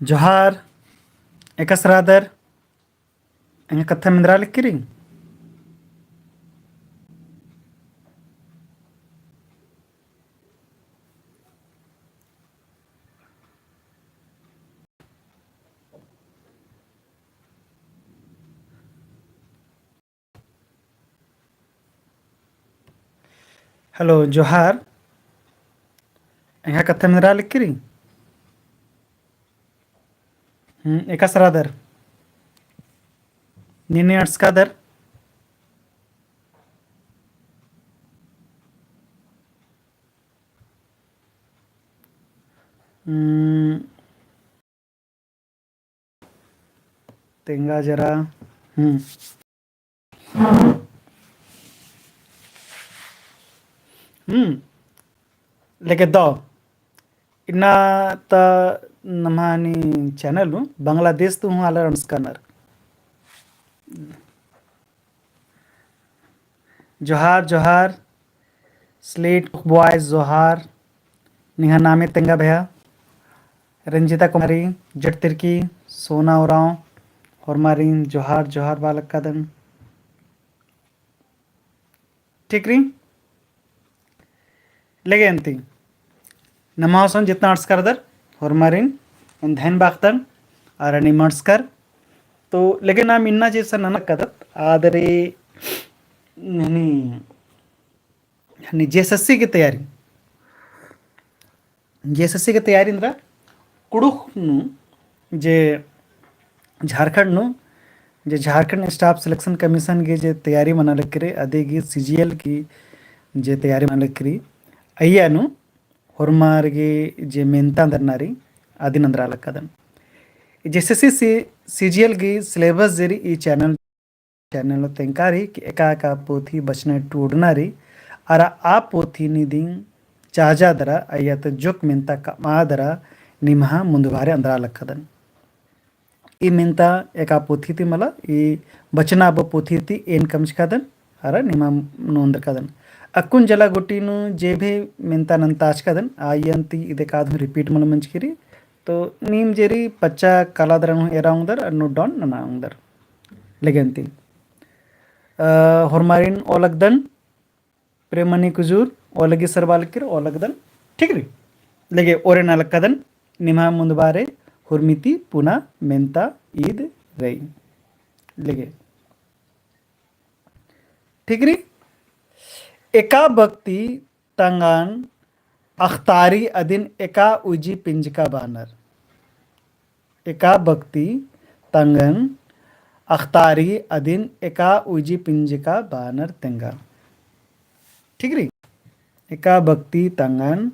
Johar, ekas radar, enga katha mindral kiri. Halo, Johar, enga katha mindral kiri. Ekas radar, nini arts kadar. Tenga jara. Leke do. Ina ta namani channel nu Bangladesh tu hala scanner. Johar, Johar, Slate Boys Johar, निहा नामे तेंगा भैया, रंजिता कुमारी, जट तिरकी, सोना Oraon, hormarin Johar, Johar balak kadan. ठीक री लगे अंती नमासन जितना arts कर दर hormarin धैन बाख्तन आरनी मर्ट्स कर तो लेकिन नाम इन्ना जैसा ननक कदत आदरे नहीं नहीं जेएसएससी की तैयारी जेएसएससी की तैयारी इंद्रा कुड़ुख नु जे झारखंड नु जे झारखंड स्टाफ सिलेक्शन कमीशन की जे तैयारी मना लकरे अदेगी सीजीएल की जे तैयारी मना लकरी अय्यानु ಹೊರಮಾರಿಗೆ जे मेंता अंदरनारी आदि नंदराल कदन जैसे सीजीएल की सिलेबस जेरी ई चैनल तेंकारी कि एका पोथी बचने टूडनारी अरा आ पोथी निदिंग चाजा दरा अयत जोक मेंता का मादरा निमहा मुंदवारे अंदराल कदन ई मेंता एका पोथी थी मला ई बचना अब पोथी थी एन कमच कदन अरा निमा नोंद कदन अक्कुन जला गोटीनु जेभे मेंता नंताच कदन आयंती इदे कादु रिपीट मन मंचकिरी तो नीम जेरी पच्चा कलादरन एराउंदर अनु डॉन ननाउंदर लेगंती hormarin olagdan प्रेमनी कुजूर ओलगी सरबालकिर ओलगदन ठीक री लगे ओरे नालकदन निमा मुंदबारे हुर्मिति पुना मेंता ईद रई लगे ठीक री एका भक्ति तंगान अख्तारी अदिन एका उजी पिंजका बानर एका भक्ति तंगन अख्तारी अदिन एका उजी पिंजका बानर तेंगा ठीक री एका भक्ति तंगन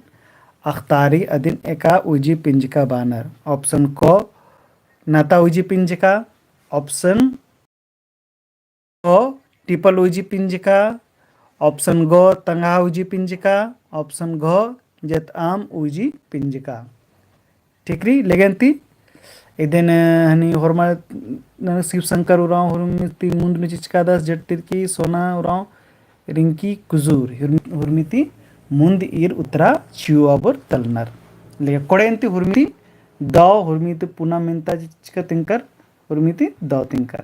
अख्तारी अदिन एका उजी पिंजका बानर ऑप्शन को नाता उजी पिंजका ऑप्शन को टिपल उजी पिंजका ऑप्शन गो तंगा उजी पिंजका ऑप्शन घो जत आम उजी पिंजका ठीक री लेगंती इदेन हनी होरमा शिव शंकर उराव हुर्मिति मुंद में चिचकादास जट तिरकी सोना उराव रिंकी कुजूर हुर्मिति मुंद ईर उतरा चिवाबर तलनर ले कोडेंती हुर्मिति दाव हुर्मिति पुना मेंता चिचका तिंकर हुर्मिति दाव तिंकर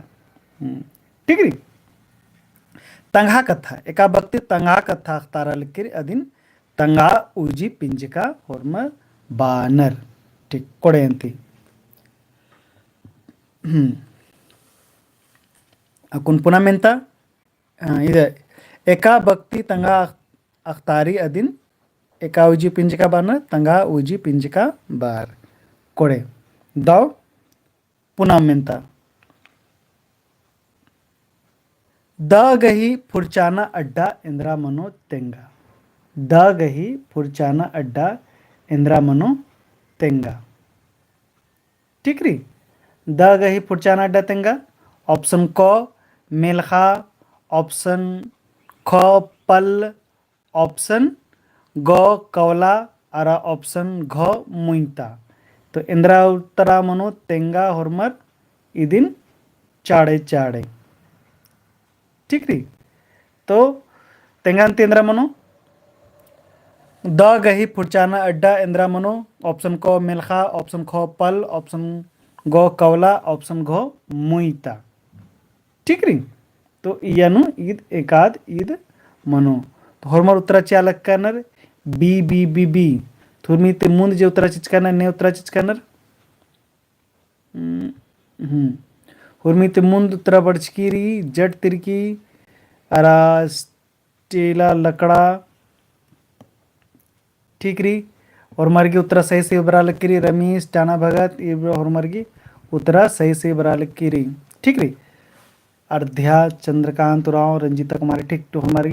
ठीक री तंगा कथा एका भक्ति तंगा कथा तारा लिखिर अदिन तंगा उजी पिंजका होर्म बानर ठीक कोडेंती अकुन पुना मेंता इधर एका भक्ति तंगा अख्तारी अदिन एका उजी पिंजका बानर तंगा उजी पिंजका बार कोड़े दाव पुना मेंता द गही फुरचाना अड्डा इंद्रा मनो तेंगा द गही फुरचाना अड्डा इंद्रा मनो तेंगा ठीक री द गही फुरचाना अड्डा तेंगा ऑप्शन को मेलखा ऑप्शन ख पल ऑप्शन गो कवला अरा ऑप्शन घ मुइंता तो इंद्रा उत्तरा मनो तेंगा होरमर इदिन चाड़े चाड़े ठीक री तो तेंगान तेंद्रा मनो द गही फुरचाना अड्डा इंद्रा मनो ऑप्शन को मिल्खा ऑप्शन खो पल ऑप्शन गो कवला ऑप्शन घो मुईता ठीक री तो इयनु ईद एकाद ईद मनो तो हरमर उत्तराची अलग करणार बी बी बी बी तुम्ही ते मुंद जे उत्तराचीच करणार ने उत्तराचीच करणार हुर्मी ते मुंद उत्तरा बड़चकीरी जट तिरकी अरा स्टेला लकड़ा ठीक री और मर्गी उत्तरा सही से बरा लकीरी रमेश टाना भगत ये और मर्गी उत्तरा सही से बरा लकीरी ठीक री अर्ध्या चंद्रकांत राव रंजीता कुमारी ठीक तो हमारे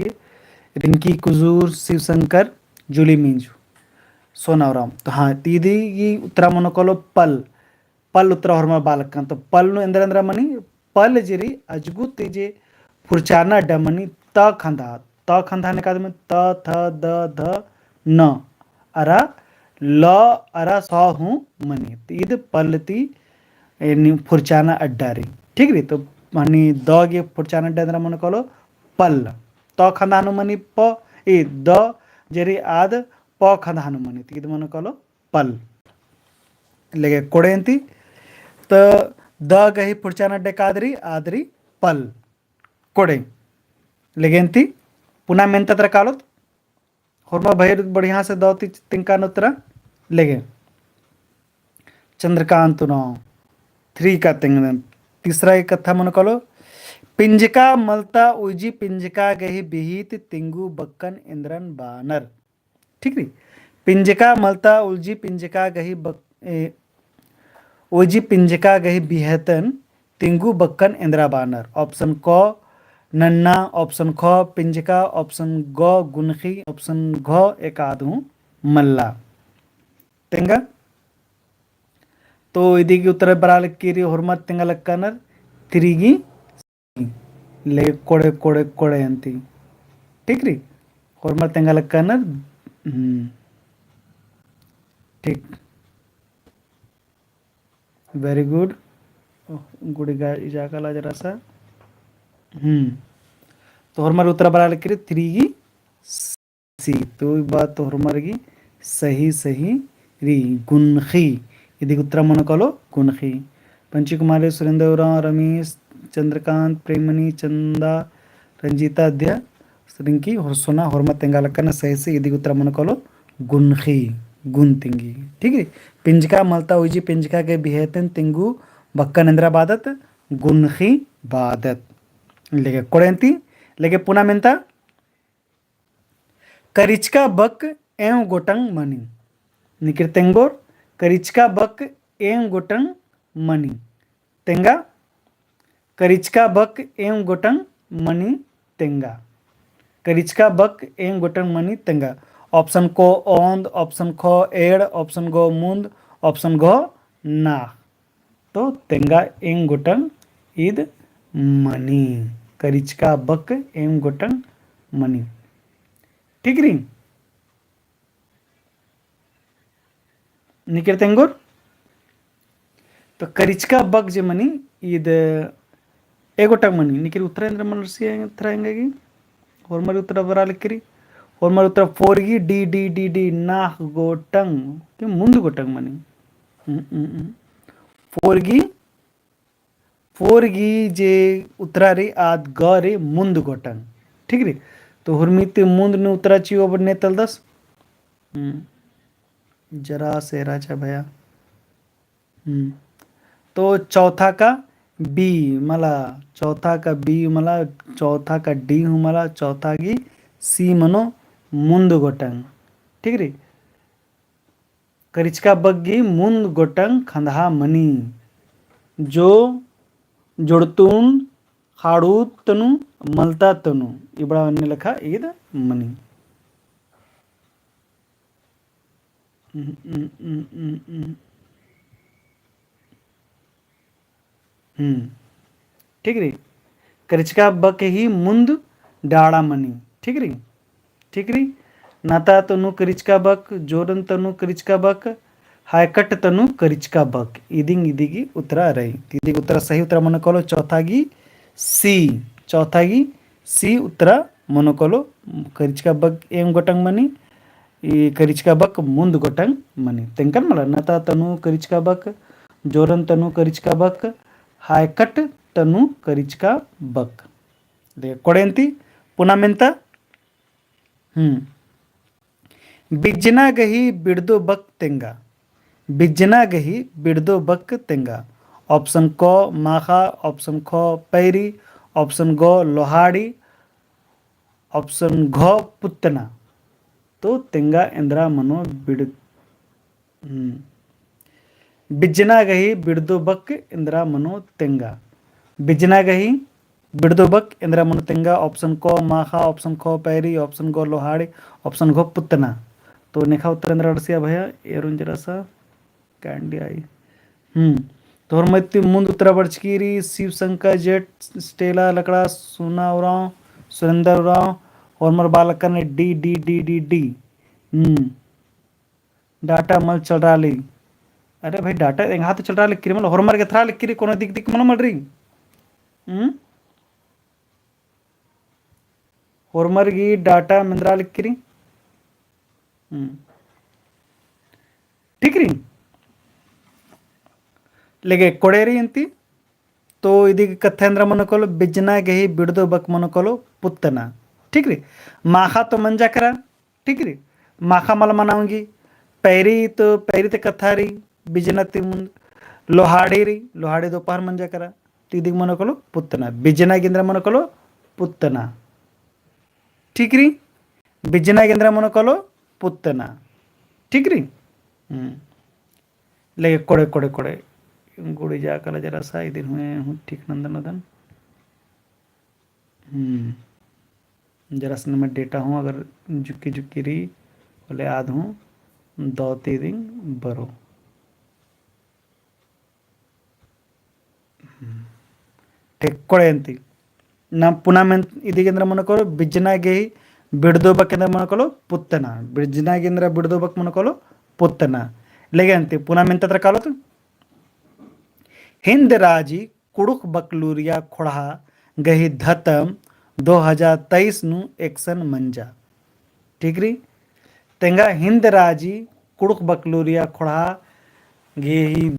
रिंकी कुजूर शिवशंकर जूली मिंजू सोनावराम तो हाँ तीदी ये उत्तरा मनोकोलो पल पल उत्तरा हरमा बालक तो पल नु इंद्र इंद्र मनी पल जिरी अजगु तेजे फुरचाना डमनी त खंधा ने काद में त थ द ध न अरा ल अरा स हूँ मनी तीद पलती फुरचाना अड्डा रे ठीक रे तो मनी द गे फुरचाना अड्डा इंद्र मनोकोलो पल त खंधानु मनी प ए द जरी आद प खंधानु मनी तीद मनोकोलो पल लेगे कोडेंती तो द गही पुढच्याना डेकादरी आदरी पल कोडे लेगेंती पुन्हा मेंतात रकालोत होरमा भैर बढ़िया से दौती तिंका नुतरा लेगे चंद्रकांत नो 3 का तिंग तीसरा एक कथा मन कलो पिंजका मलता उजी पिंजका गही बिहित तिंगु बक्कन इंद्रन बानर ठीक री पिंजका मलता उलजी पिंजका गही ओजी पिंजका गही बिहतन तिंगु बक्कन इंद्रा बानर ऑप्शन क नन्ना ऑप्शन ख पिंजका ऑप्शन ग गुनखी ऑप्शन घ एक आधु मल्ला तेंगा तो इदी की उत्तर बराल कीरी हुरमत तेंगा लक्कनर तिरिगी ले कोड़े कोड़े कोड़े अंती ठीक री हुरमत तेंगा लक्कनर ठीक वेरी गुड गुड़िगा इजाकला जरा सा तो हरमर उत्तर बरा लिखी तिरिगी सी तो बात तो हरमर की सही सही री गुनखी यदि उत्तर मन कलो गुनखी पंची कुमारी सुरेंद्र रमेश चंद्रकांत प्रेमनी चंदा रंजीता अध्या रिंकी सोना हरमत तेंगालकन सही से यदि उत्तर मन कलो गुनखी गुन तिंगी ठीक है पिंजका मलता उजी पिंजका के बिहेतन तिंगु बक्कन इंद्रा बादत गुनखी बादत लेके कोड़ेंती लेके पुना मेंता करिचका बक एवं गोटंग मनी निकिर तेंगोर करिचका बक एवं गोटंग मनी तेंगा करिचका बक एवं गोटंग मनी तेंगा करिचका बक एवं गोटंग मनी तेंगा ऑप्शन को ओंद ऑप्शन खो एड़ ऑप्शन गो मुंद ऑप्शन गो ना तो तेंगा एंग गोटंग ईद मनी करिचका बक एंग गोटंग मनी ठीक री निकिर तेंगोर तो करिचका बक जे मनी ईद ए गोटंग मनी निकिर उत्तरेंद्र मनसी थराएंगे की और मरी उत्तर बरा लिखरी और मरी उत्तर फोरगी डी डी डी डी ना गोटंग के मुंद गोटंग मनी फोरगी जे उत्तरा रे आद ग रे मुंद गोटंग ठीक रे तो हुरमीते मुंद ने उत्तरा ची ओबर ने तल दस जरा से राजा भैया तो चौथा का बी मला चौथा का बी मला चौथा का डी हूँ मला चौथा की सी मनो मुंद गोटंग ठीक रे करिचका बग्गी मुंद गोटंग खंधा मनी जो जोड़तून हाड़ू तनु मलता तनु इबड़ा अन्य लिखा ईद मनी ठीक री करिचका बक ही मुंद डाड़ा मनी ठीक री नाता तनु करिचका बक जोरन तनु करिचका बक हायकट तनु करिचका बक इदिंग इदिगी उत्तरा रही इदिगी उत्तरा सही उत्तरा मन कलो चौथा गी सी उत्तरा मन कलो करिचका बक एम गोटंग मनी ಈ ಕರಿಚ್ಕ ಬಕ್ ಮುಂದ್ ಗೊಟ್ಟಂಗ್ ಮನಿ ತೆಂಕನ್ ಮಲ ನತ ತನು ಕರಿಚ್ಕ ಬಕ್ ಜೋರನ್ ತನು ಕರಿಚ್ಕ ಬಕ್ ಹಾಯ್ ಕಟ್ ತನು ಕರಿಚ್ಕ ಬಕ್ ಕೊಡೆಂತಿ ಪುನಃ ಮೆಂತ ಬಿಜ್ಜನಾಗಹಿ ಬಿಡ್ದು ಬಕ್ ತೆಂಗ ಬಿಜ್ಜನಾಗಹಿ ಬಿಡ್ದು ಬಕ್ ತೆಂಗ ಆಪ್ಷನ್ ಕ ಮಾಖಾ ಆಪ್ಷನ್ ಖ ಪೈರಿ ಆಪ್ಷನ್ ಗ ಲೋಹಾಡಿ ಆಪ್ಷನ್ ಘ ಪುತ್ತನ तो तेंगा इंद्रा मनो बिड़ बिजना गही बिड़दो बक इंद्रा मनो तेंगा बिजना गही बिड़दो बक इंद्रा मनो तेंगा ऑप्शन को माखा ऑप्शन खो पैरी ऑप्शन गो लोहाड़ी ऑप्शन घो पुतना तो नेखा उत्तर इंद्रा अड़सिया भैया एरुन जरा सा कैंडी आई तोरमत्ती मुंद उत्तरा बड़चकीरी शिव शंकर जेट स्टेला लकड़ा सोना उराव सुरेंद्र उराव और मर बालक ने D D D D D data मल चल रहा ली अरे भाई डाटा हाथ चल रहा लिखी मतलब होरमर के थरा लिखी कोनो दिक दिक मन मल रही होरमर की डाटा मिंद्रा लिखी ठीक रही लेके कोड़ेरी अंती तो इदी कथेंद्र मनकोलो बिजना गही बिड़दो बक मनकोलो पुत्तना ठीक री माखा तो मंजा करा ठीक री माखा मल मनाऊंगी पैरी तो कथारी बिजना तिमुंद लोहाड़ी दोपहर मंजा करा तीदिग मनकोलो पुत्तना बिजना गिंद्र मनकोलो पुत्तना ठीक री बिजना गिंद्र मनकोलो पुत्तना ठीक री लेके कोड़े कोड़े कोड़े गुड़ी जाकर जरा सा दिन हुए हूँ ठीक नंदन नदन जरा से मैं डेटा हूँ अगर जुक्की जुक्की रही बोले आध हूँ दो तीन बरो ठीक कोड़े अंती ना पुनः में इदी केंद्र मन करो बिजना गेही बिड़दो बक केंद्र मन करो पुत्तना बिजना केंद्र बिड़दो बक मन करो पुत्तना लेगे अंती पुनः में तत्र कालो तो हिंद राजी कुड़ुक बकलूरिया खोड़ा गही धतम 2023 नु एक्शन मंजा ठीक री तेंगा हिंद राजी कुड़ुक बकलूरिया खोड़ा गही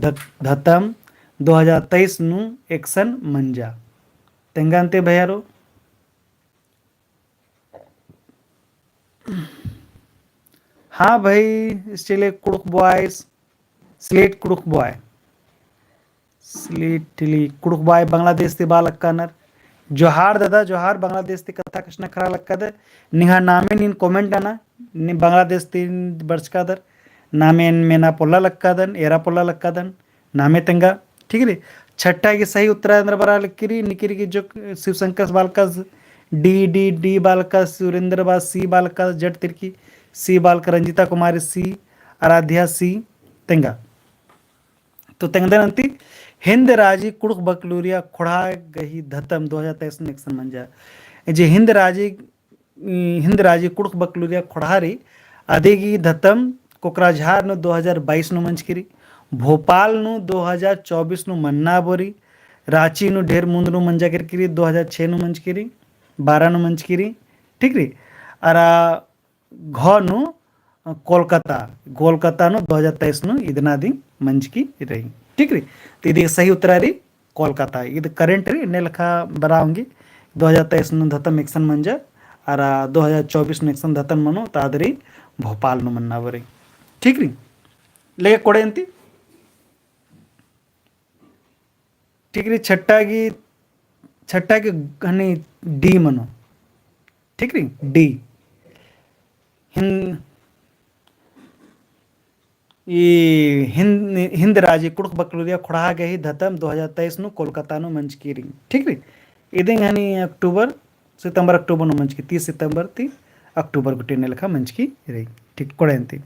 धतम 2023 नु एक्शन मंजा तेंगा अंते भैयारो हाँ भाई स्टिले कुड़ुक बॉयज स्लेट कुड़ुक बॉय स्लीटली कुड़ुक बाय बांग्लादेश ते बालक कानर जोहार दादा जोहार बांग्लादेश ते कथा कृष्ण खरा लक्काद निहा नामे निन कमेंट आना नि बांग्लादेश तीन बर्चकादर नामे मेना पोल्ला लक्कादन एरा पोल्ला लक्कादन नामे तेंगा ठीक है छठा की सही उत्तर अंदर बरा लिखिरी निकिरी की जो शिवशंकर बालका डी डी डी बालका सुरेंद्र बा सी बालका जट तिरकी सी बालका रंजिता कुमारी सी आराध्या सी तेंगा तो तेंगदनंती हिंद राजी कुड़ुक बकलूरिया खोड़ा गही धतम 2023 में एक्शन मंजा जे हिंद राजी कुड़ुक बकलूरिया खोड़ारी आदेगी धतम कोकराझार नु 2022 नु मंचकिरी भोपाल नु 2024 नु मन्ना बोरी रांची नु ढेर मुंद नु मंजा किरी 2006 नु मंचकिरी 12 नु मंचकिरी ठीक री अरा घ नु कोलकाता नु 2023 नु इदना दी मंचकी रही ठीक री तो इदी सही उत्तर री कोलकाता ಇದು ಕರೆಂಟ್ ರೀ ಇನ್ನೇ ಲೆಕ್ಕ ಬರಾವಂಗಿ 2023 नु धतम एक्शन मंजा और 2024 नु एक्शन धतन मनो तादरी भोपाल नु मन्नावरी ठीक री ले कोड़े अंती ठीक री छट्टा की हनी डी मनो ठीक री डी हिंद राजी कुड़क बकलूरिया खोड़ा गई धतम 2023 नु कोलकाता नु मंच की रिंग ठीक री इदे यानी सितंबर अक्टूबर नु मंच की 30 सितंबर ती अक्टूबर गुट्टी ने लिखा मंच की रही ठीक कोड़े अंती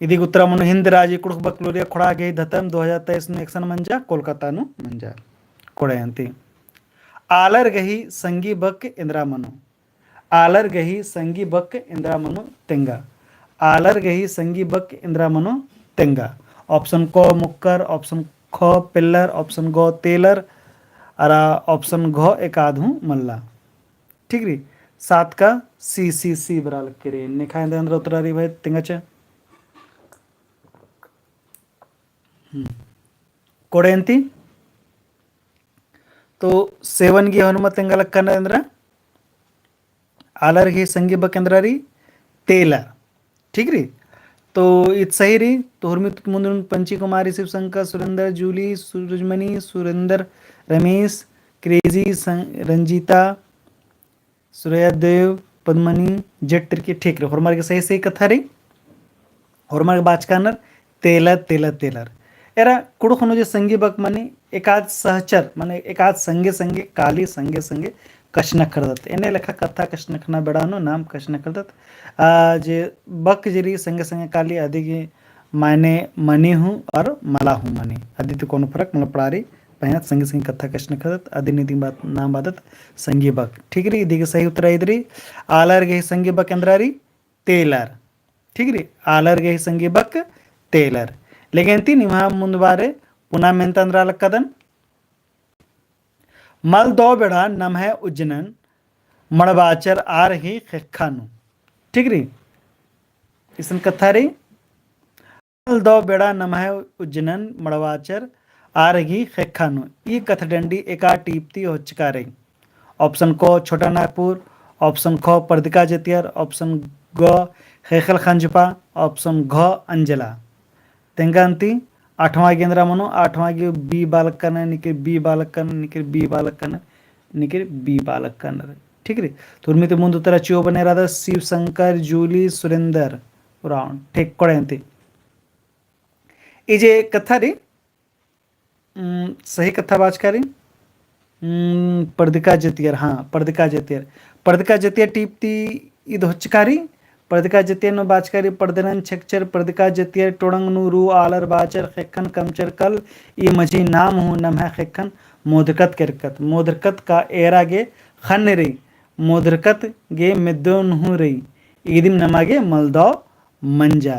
इदी उत्तर मनु हिंद राजी कुड़क बकलूरिया खोड़ा गई धतम 2023 नु एक्शन मंजा कोलकाता नु मंजा कोड़े अंती आलर गही संगी बक इंद्रा मनु आलर गही संगी बक इंद्रा मनु तेंगा आलर गही संगी बक इंद्रा मनो तेंगा ऑप्शन को मुक्कर ऑप्शन ख पिल्लर ऑप्शन गो तेलर और ऑप्शन घ एकाधु मल्ला ठीक री सात का सी बराल करे निखाय अंदर उतरारी भाई तिंगच कोडेंती तो सेवनगी हनुमत लಕ್ಕನ ಅಂದ್ರೆ आलरगी संगी बकेंद्रारी तेला ठीक री तो इत सही री तो हुर्मित मुंदुन पंची कुमारी शिव शंकर सुरेंद्र जूली सूरजमणि सुरेंद्र रमेश क्रेजी रंजीता सूर्यदेव पद्मनी जेट तिरकी ठीक रे होरमार के सही सही कथा री होरमार बाचकानर तेलर तेलर तेलर एरा कुड़ खनो जे संगी बक माने एकाद सहचर माने एकाद संगे संगे काली संगे संगे कशना करदत एने लेखा कथा कशना खना बेड़ानो नाम कशना करदत जे बक जरी संगे संगे काली अधिक मायने मनी हूँ और मला हूँ मनी आदि तो कोनो फर्क मतलब पड़ारी पहनत संगे संगे कथा कशना करदत आदि निधि बात नाम बादत संगी बक ठीक री इदी सही उत्तर इद्री आलर गे संगी बक अंद्रारी तेलर ठीक री आलर गे संगी बक तेलर लेकिन ती निमा मुंदबारे पुनः ಮೆಂತಂದ್ರಾಲ ಕದನ್ मल दो बेड़ा नम है उज्जनन मणबाचर आ रही खेखानु ठीक री इसन कथा री मल दो बेड़ा नम है उज्जनन मणबाचर आ रही खेखानु ई कथ डंडी एका टीपती हो चुका रही ऑप्शन को छोटा नागपुर ऑप्शन ख पर्दिका जतियर ऑप्शन ग खेखल खंजपा ऑप्शन घ अंजला तेंगांती आठवां गेंद्रा मनो आठवां गे बी बालक करना निके बी बालक करना निके बी बालक करना निके बी बालक करना ठीक रे तो उनमें तो मुंदु तरह चियो बने रहा शिव शंकर जूली सुरेंदर राउंड ठीक कोड़ेंती इजे कथा रे सही कथा बाजकारी पर्दिका जतियर हाँ पर्दिका जतियर टीपती इद होचकारी पर्दिका जतियर नो बाचकारी पर्दनन छक्चर पर्दिका जतियर टोड़ंग नूरू आलर बाचर खेखन कमचर कल ये मजी नाम हूँ नम है खेखन मोदरकत करकत मोदरकत का एरा गे खन रही मोदरकत गे मिद्दोन हूँ रही ईदिम नमागे मलदो मंजा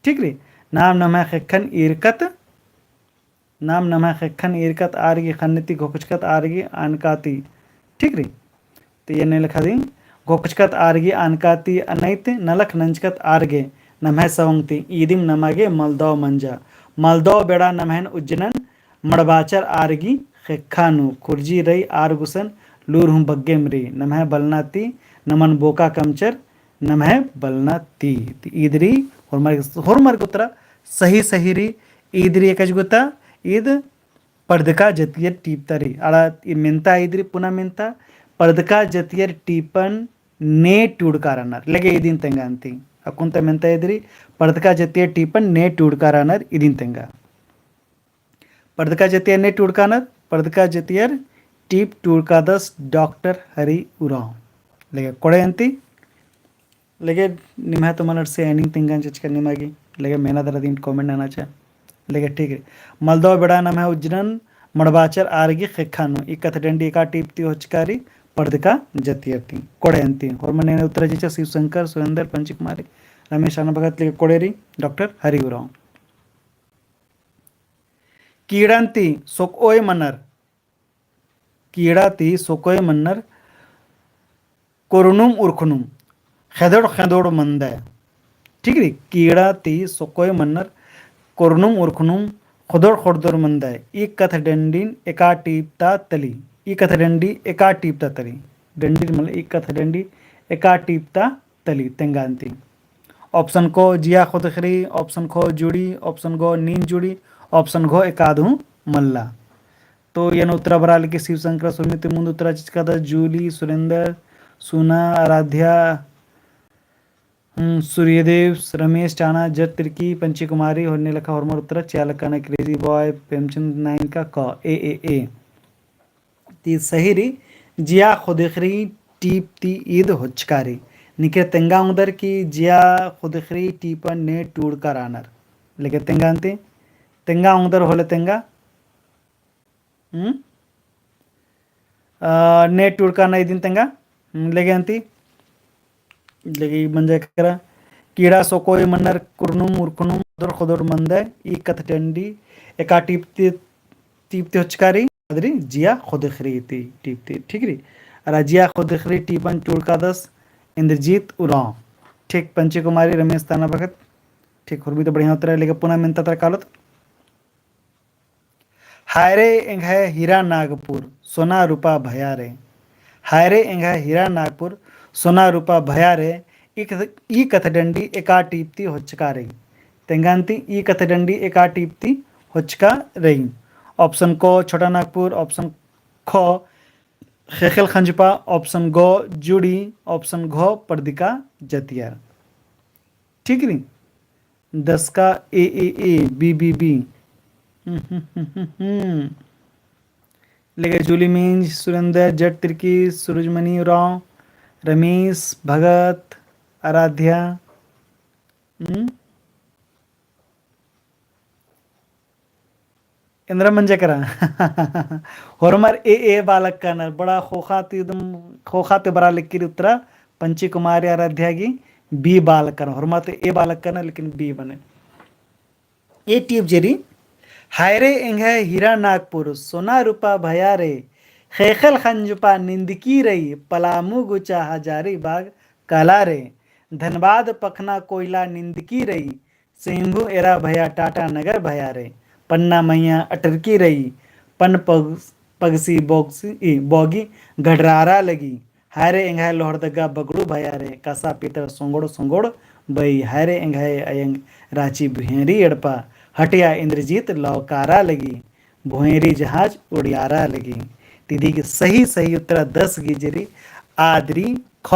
ठीक रे नाम नम है खेखन ईरकत नाम नम है खेखन ईरकत आरगी खन्नती घोकचकत आरगी आनकाती ठीक रे तो ये नहीं लिखा दी गोकचकत आरगे अनकाती अनैत नलक नंचकत आरगे नमह सवंगती ईदिम नमागे मलदो मंजा मलदो बेड़ा नमहन उज्जनन मड़बाचर आरगी खेखानु खुर्जी रई आरगुसन लूर हूँ बग्गेम री नमह बलनाती नमन बोका कमचर नमह बलनाती ईदरी होरमार गुत्रा सही सही री ईदरी एकजुगुता ईद पर्दका जतियर टीपतरी आड़ा मिनता ईदरी पुनः मिनता पर्दका जतियर टीपन ने टूडकारनर लगे इदिन तेंगा अंती अकुंत ಮೆಂತ ಇದ್ರಿ पर्दका जतियर टीपन ने टूडकारनर इदिन तेंगा पर्दका जतियर ने टूडकारनर पर्दका जतियर टीप टूडकादस डॉक्टर हरि उराव लगे कोड़े अंती लगे निम्हा तो मनर से एनिंग तेंगा चचकर निमागी लगे मेहनत रदीन कमेंट आना चा लगे ठीक है मलदो बेड़ा नाम है उज्जनन मड़बाचर आरगी खेखानु इकथ डंडी एका टीपती होचकारी पर्दका जतियती कोड़े अंती और मैंने उत्तर जी शिव शंकर सुरेंद्र पंची कुमारी रमेश आना भगत लेके कोड़ेरी डॉक्टर हरिउराव कीड़ांती सोकोय मन्नर कीड़ाती सोकोय मन्नर कोरुनुम उर्खुनुम खेदोड़ खेदोड़ मंद ठीक है कीड़ाती सोकोय मन्नर कोरुनुम उर्खुनुम खुदोड़ खुदोड़ मंद ई कथ डंडीन एका टीपता तली ई कथ डंडी एका टीपता तली डंडी मतलब ई कथ डंडी एका टीपता तली तेंगांती ऑप्शन को जिया खुदखरी ऑप्शन खो जुड़ी ऑप्शन गो नींद जुड़ी ऑप्शन घो एकादू मल्ला तो ये उत्तर बराल के शिव शंकर सुमित मुंद उत्तर चिचका जूली सुरेंद्र सुना आराध्या सूर्यदेव रमेश चाना जट तिर्की पंची कुमारी होने लखा हॉर्मोन उत्तर चालका ने क्रेजी बॉय प्रेमचंद नाइन का क ए ती सही री जिया खुदखरी टीप ती ईद होचकारी निके तेंगा उदर की जिया खुदखरी टीपन ने टूड़कर आनर लेके तेंगा अंते तेंगा उदर होले तेंगा ने टूड़का नहीं दिन तेंगा लेके अंती लेके मंजे करा कीड़ा सोकोय मन्नर कुरनुम उर्कुनुम खुदर खुदर मंदे ई कथ टंडी एका टीपती टीपती होचकारी अदरी जिया खुदखरी ती टीपती ठीक री रजिया खुदखरी टीपन चूड़कादस इंद्रजीत उरांव। ठीक, पंची कुमारी रमेश ताना भगत। ठीक, और भी तो बढ़िया उत्तर है, लेकिन पुनः मिनता तर कालत हायरे एंग है हीरा नागपुर सोना रूपा भया रे। हायरे एंग है हीरा नागपुर सोना रूपा भया रे ई कथडंडी एका टीपती होचका रे। तेंगांती ई कथडंडी एका टीपती होचका रे। ऑप्शन को छोटा नागपुर, ऑप्शन ख खेखल खंजपा, ऑप्शन गो जुड़ी, ऑप्शन घ पर्दिका जतिया। ठीक री, 10 का ए बी बी बी। लेकिन जूली मींज, सुरेंद्र, जट तिर्की, सूरजमणि राव, रमेश भगत, आराध्या। इंद्र मंजकरा होरमर ए बालक का नर बड़ा खोखाते बरा लिखी उत्तरा पंची कुमारी आराध्या की बी बालक का होरमा तो ए बालक का ना, लेकिन बी बने। ए टीप जेरी हायरे एंगे हीरा नागपुर सोना रूपा भया रे खेखल खंजुपा निंदकी रही पलामू गुचा हजारी बाग काला रे धनबाद पखना कोयला निंदकी रही सिंभू एरा भया टाटा नगर भया रे पन्ना मैया अटरकी रही पन पगसी बोगी गडरारा लगी हायरे एंगे लोहरदगा बगड़ू भया रे कसा पीतर सोंगोड़ सोंगोड़ बई हायरे एंगे अयंग रांची भेरी एड़पा हटिया इंद्रजीत लौकारा लगी भुएरी जहाज उड़ियारा लगी। दीदी की सही उत्तर 10 गिजरी आदरी ख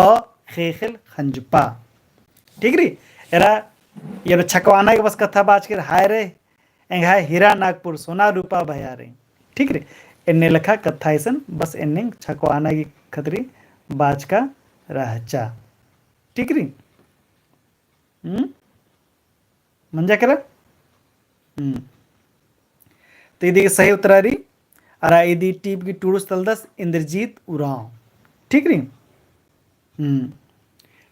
खेखल खंजपा। ठीक री, एरा ये छकवाना के बस कथा बाज कर हाय रे एंगाय हीरा नागपुर सोना रूपा भया रे। ठीक रे, इन्ने लखा कथा ऐसन बस इन्ने छकवाना की खतरी बाज का रहचा। ठीक री, मंजा करा। तो इदी सही उत्तरारी अरा इदी टीप की टूडुस तलदस इंद्रजीत उरांव। ठीक री,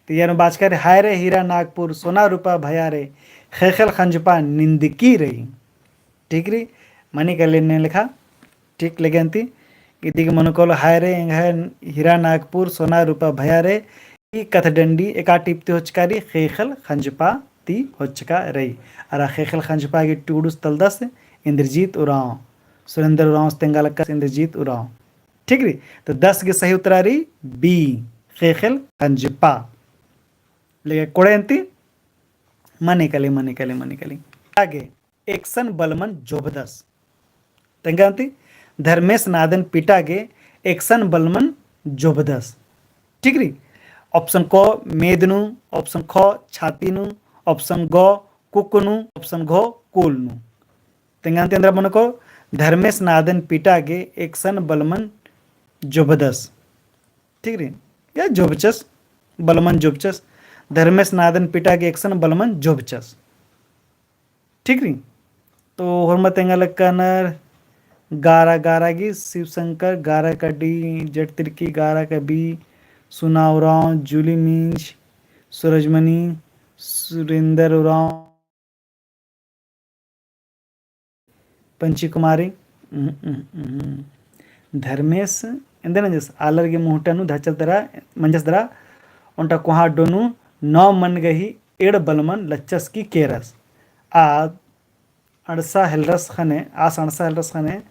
तो यार बात कर हाय रे हीरा नागपुर सोना रूपा भया रे खेखल खंजपा निंदकी रही। ठीक री, मनी कर लेने लिखा। ठीक लगेंती इदी के मनुकोल हाय रे हीरा नागपुर सोना रूपा भया रे ई कथडंडी एका टीपते होचकारी खेखल खंजपा ती होचका रही। अरा खेखल खंजपा की टूडुस तलदस इंद्रजीत उरांव सुरेंद्र उरांव तेंगालक्का इंद्रजीत उरांव। ठीक री, तो 10 की सही उत्तर आ रही बी खेखल खंजपा। लेकिन कोड़ेंती मनिकली आगे एक्शन बलमन जोबदस तेंगांती धर्मेश नादन पिटागे एक्शन बलमन जोबदस। ठीक री, ऑप्शन को मेदनु, ऑप्शन ख छातीनु, ऑप्शन ग कुकुनु, ऑप्शन घ कोलनु। तेंगांती अंदर मन को धर्मेश नादन पिटागे एक्शन बलमन जोबदस। ठीक री, या जोबचस बलमन जोबचस धर्मेश नादन पिटागे एक्शन बलमन जोबचस। ठीक री, तो होरमा तेंगालक का नर गारा गारा की शिवशंकर गारा का डी जट तिर्की गारा का बी सुना उरांव जूली मींज सूरजमणि सुरेंद्र उरांव पंची कुमारी धर्मेश इंदन जस आलर के मुहटनु धचल दरा मंजस दरा उनटा कुहा डोनु नौ मन गही एड़ बलमन लच्चस की केरस आ अड़सा हेलरस खने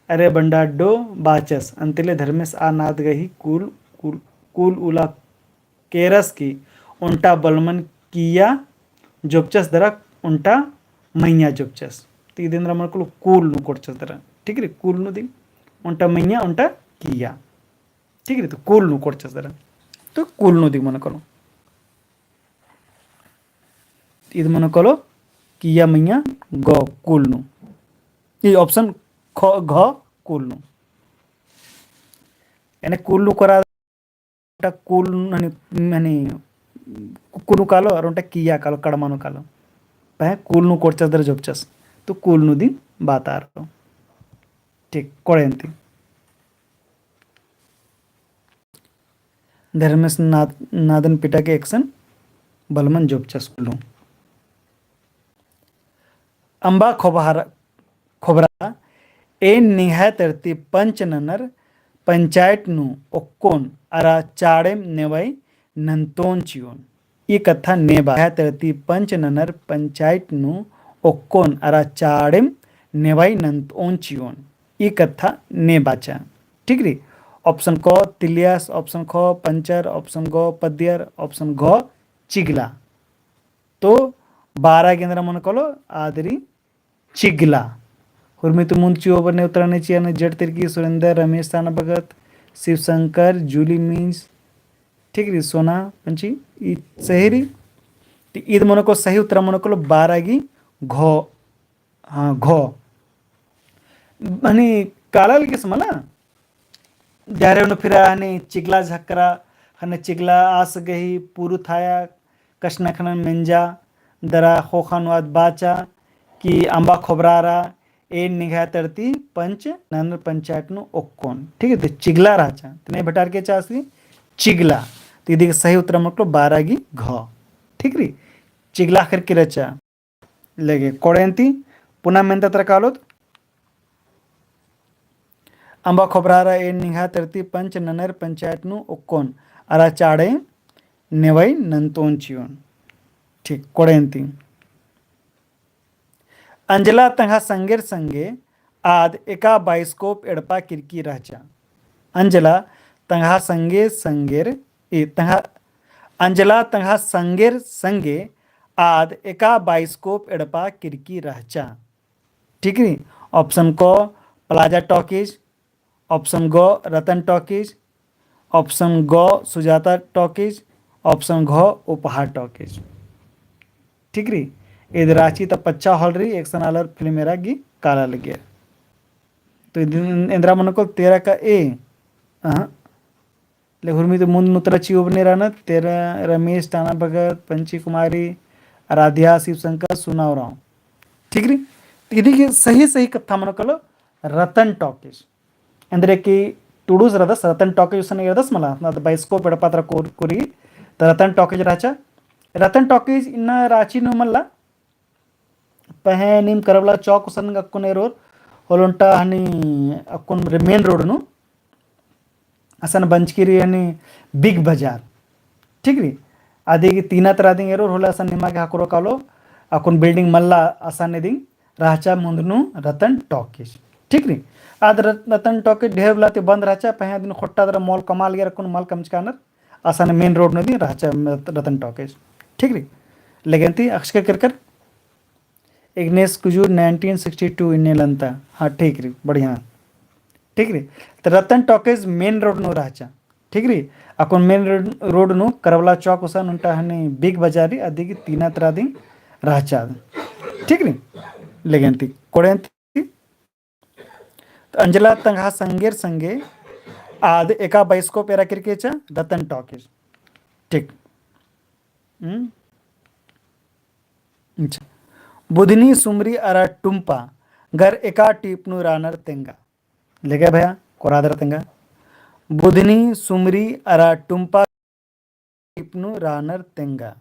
अरे बंडाडो बाचस अंतिले धर्मेश आ नाद गही कुल उला केरस की उल्टा बलमन किया जोपचस दरा उल्टा मैया जोपचस तीन मन कूल नु कोडचस दरा। ठीक है, कूल नु दी उल्टा मैया उल्टा किया। ठीक है, तो कूल नु कोडचस दरा तो कूल नु दी मन करो ಇದು ಮನಕೊलो किया मैया ग कूलनु ये ऑप्शन घ कूलनु यानी कूलनु करा कूल माने कुकुनु कालो और उनटा किया कालो कड़मानु कालो पह कूलनु कोडचस दर जोपचस तो कूलनु दी बात आ रहा। ठीक, कोड़ेंती धर्मेश नादन पिटा के एक्शन बलमन जोपचस कूलनु अंबा खोबरा ए निहाय तरती पंच ननर पंचायतनु ओक्कोन अरा चाड़ेम नेवई नंतोंचियोन ಈ ಕಥಾ ನೇಬಾ ತರತಿ ಪಂಚ ನನರ್ ಪಂಚಾಯತ್ ನು ಒಕ್ಕೋನ್ ಅರ ಚಾಡೆಂ ನೆವೈ ನಂತ ಓಂಚಿಯೋನ್ ಈ ಕಥಾ ನೇಬಾಚಾ ठीक री ऑप्शन क तिलियास ऑप्शन ख पंचर ऑप्शन ग पद्यर ऑप्शन घ चिगला तो 12 केंद्र मन कलो आदरी चिगला हुर्मित मुंची ओबर ने उतरने चिया जड तिरकी सुरेंद्र रमेश ताना भगत शिवशंकर जूली मीन्स ठीक री सोना पंची ಈ ಸಹಿರಿ ಇದು మనకు सही उत्तर మనకు 12 गी घो हाँ घो आणि कालाल किस मला जारे फिरा आणि चिगला झकरा हने चिगला आस गही पुरु थाया कशना खनन मेंजा दरा खोखानवाद बाचा की आंबा खोबरारा ए निघा तरती पंच नंद पंचायत नु ओक्कोन ठीक है तो चिगला राचा तने भटार के चासी चिगला तो ये सही उत्तर मतलब 12 गी घ ठीक री चिगला करके रचा लगे कोडेंती पुनः मेंता तरकालोत अंबा खोबरारा ए निघा तरती पंच ननर पंचायत नु ओक्कोन अरा चाड़े नेवई नंतोंचियोन ठीक कोडेंती अंजला तंगा संगेर संगे आद एका बाइस्कोप एडपा किरकी राचा अंजला तंगा संगे संगेर तंगा अंजला तंगा संगेर संगे आद एका बाइस्कोप एडपा किरकी राचा ठीक है ऑप्शन को प्लाजा टॉकीज ऑप्शन गो रतन टॉकीज ऑप्शन गो सुजाता टॉकीज ऑप्शन घ उपहार टॉकीज ठीक री ಇದು ರಾಚಿ ತ ಪಚ್ಚಾ ಹಾಲ್ರಿ एक सनालर फिल्म मेरा गी काला लगे तो इंद्रा मन को 13 का ए ले हुर्मी तो मुंद नुतरा ची उबने रहना 13 रमेश टाना भगत पंची कुमारी आराध्या शिव शंकर सुनाव राव ठीक री ಇದಕ್ಕೆ सही कथा मन कलो रतन टॉकीज ಅಂದ್ರೆ की टुडूस रदस रतन टॉकीज उसने यदस मला ना बाइस्कोप एडपात्र कोरी तर रतन टॉकीज राचा रतन टॉकीज इन राची नु मल्ला पहे निम करवला चौक उसन अक्कुने रोड होलंटा हनी अक्कुन मेन रोड नु असन बंचकिरी हनी बिग बाजार ठीक री आदि की तीना तरादिंग एरोर होला असन निमा के हाकुरो कालो अक्कुन बिल्डिंग मल्ला असन नेदिंग राचा मुंदनु रतन टॉकीज ठीक री आद रतन टॉकीज ढेर लाते बंद राचा पहे दिन खोट्टा दर मॉल कमाल गे अक्कुन मॉल कमचकानर असन मेन रोड नदी राचा रतन टॉकीज ठीक री लेकिन अक्षय करकर इग्नेस कुजूर 1962 इन्नेलंता हाँ ठीक री बढ़िया ठीक री तो रतन टॉकीज मेन रोड नु राचा ठीक री अकुन मेन रोड नु करवला चौक उसन उंटा हने बिग बाजारी आदि की तीना तरादी राचा ठीक री लेगेंती कोडेंती तो अंजला तंगा संगेर संगे आद एका बाइस्कोप एरा किरकेचा रतन टॉकीज ठीक अच्छा बुधनी सुमरी अरा टुंपा घर एका टीपनु रानर तेंगा लेगे भैया कोरादर तेंगा बुधनी सुमरी अरा टुंपा टीपनु रानर तेंगा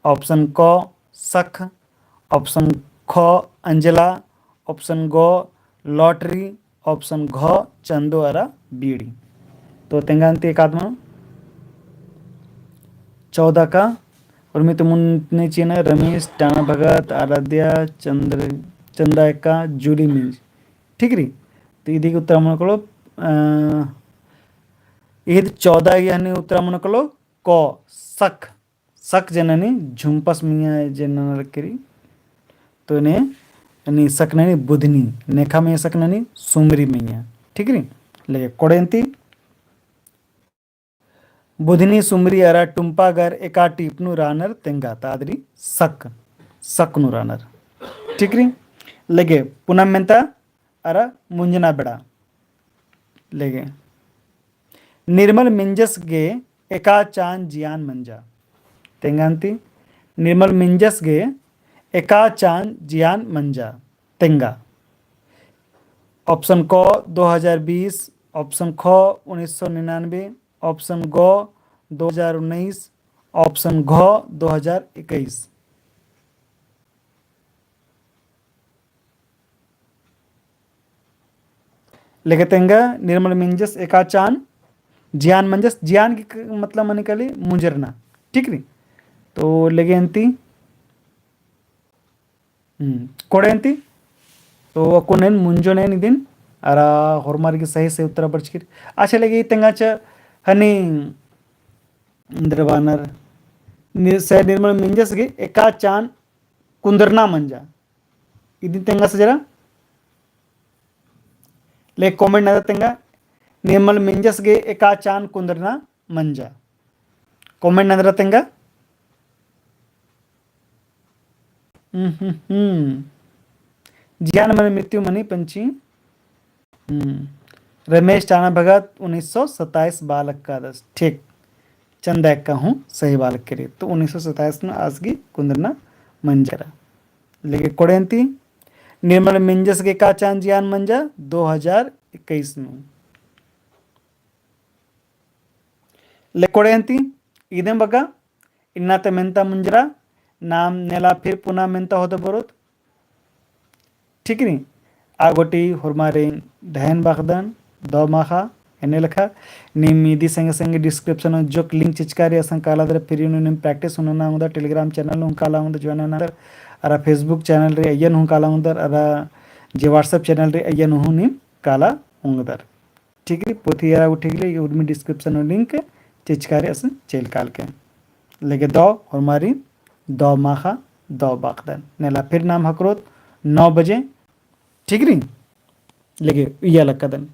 ऑप्शन क सख ऑप्शन ख अंजला ऑप्शन गो लॉटरी ऑप्शन घ चंदो अरा बीड़ी तो तेंगा अंत एक आदमा 14 का और मैं तो मुन्ने चीना रमेश टाना भगत आराध्या चंद्रा जूली मीन्स ठीक री तो इधी उत्तर मन कलो ईद 14 यानी उत्तर मन कलो क सख सख जननी झुंपस मिया जनन करी तो ने यानी सख ननी बुधनी नेखा में सख ननी सुमरी मिया ठीक री लगे कोडेंती बुधनी सुमरी अरा टुंपागर एका टीपनु रानर तेंगा तादरी सक सकनु रानर ठीक री लगे पुनः मेंता अरा मुंजना बेड़ा लगे निर्मल मिंजस गे एका चांद जियान मंजा तेंगांती निर्मल मिंजस गे एका चांद जियान मंजा तेंगा ऑप्शन क 2020 ऑप्शन ख 1999 ऑप्शन ग 2019 ऑप्शन घ 2021 लेके तेंगा निर्मल मिंजस एका चान जियान मंजस जियान की मतलब मन कली मुंजरना ठीक नी तो लेगे अंती कोड़े तो अकुनेन मुंजोनेन इदिन अरा होरमार की सही से उत्तर बर्चकिर अच्छा लगे तेंगाच हनी इंद्रवानर से निर्मल मिंजस गे एका चान कुंदरना मंजा इदिन तेंगा से जरा ले कमेंट नदा तेंगा निर्मल मिंजस गे एका चान कुंदरना मंजा कमेंट नदरा तेंगा जियान मन मृत्यु मनी पंची रमेश टाना भगत 1927 बालक का दस ठीक चंदा का हूँ सही बालक के लिए तो 1927 में आज की कुंदरना मंजरा लेकिन कोड़ेंती निर्मल मिंजस के का चांद जियान मंजा 2021 में ले कोड़ेंती इदम बगा इन्ना ते मेंता मुंजरा नाम नेला फिर पुनः मेंता होता बरोत ठीक नहीं आगोटी हुरमारे ढहन बाखदन दो माखा एने लखा निम इदी संगे संगे डिस्क्रिप्शन जोक लिंक चिचकारी असं काला दर फिर उन्हें प्रैक्टिस उन्होंने उधर टेलीग्राम चैनल उन काला उधर जो है अरा फेसबुक चैनल रे अयन हूँ काला उधर अरा जे व्हाट्सएप चैनल रे अयन हूँ निम काला उधर ठीक है पोथी यारा उठे गए ये उनमें डिस्क्रिप्शन लिंक चिचकारी असं चेल काल के लेके दो हमारी दो माखा दो बाखदन नेला फिर नाम हकरोत 9 बजे ठीक नहीं लेके ये अलग कदन